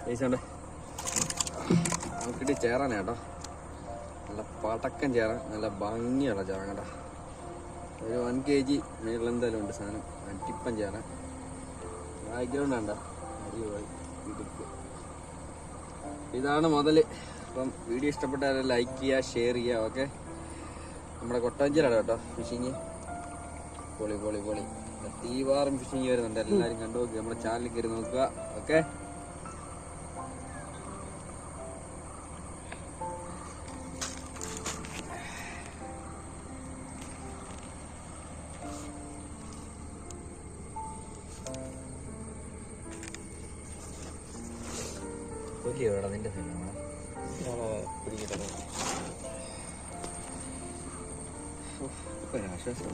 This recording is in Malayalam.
കഴിച്ചോണ്ടേ നമുക്കിട്ട് ചേറാനാ കേട്ടോ. നല്ല പടക്കം ചേരാൻ, നല്ല ഭംഗിയുള്ള ചേരാൻ കേട്ടോ. ഒരു 1 kg മേളിൽ എന്തായാലും ഉണ്ട് സാധനം. ടിപ്പൻ ചേരാൻ ബാക്ക്ഗ്രൗണ്ട് ഉണ്ടോ, അടിപൊളി. ഇതാണ് മുതൽ. അപ്പം വീഡിയോ ഇഷ്ടപ്പെട്ടാൽ ലൈക്ക് ചെയ്യുക, ഷെയർ ചെയ്യുക. ഓക്കെ, നമ്മുടെ കൊട്ടാഞ്ചേരിയാണ് കേട്ടോ ഫിഷിങ്. പൊളി പൊളി പൊളി. തീവാറും ഫിഷിങ് വരുന്നുണ്ട്, എല്ലാവരും കണ്ടു നോക്കുക, നമ്മുടെ ചാനലിൽ കയറി നോക്കുക. ഓക്കെ, നിന്റെ ആശ്വാസം.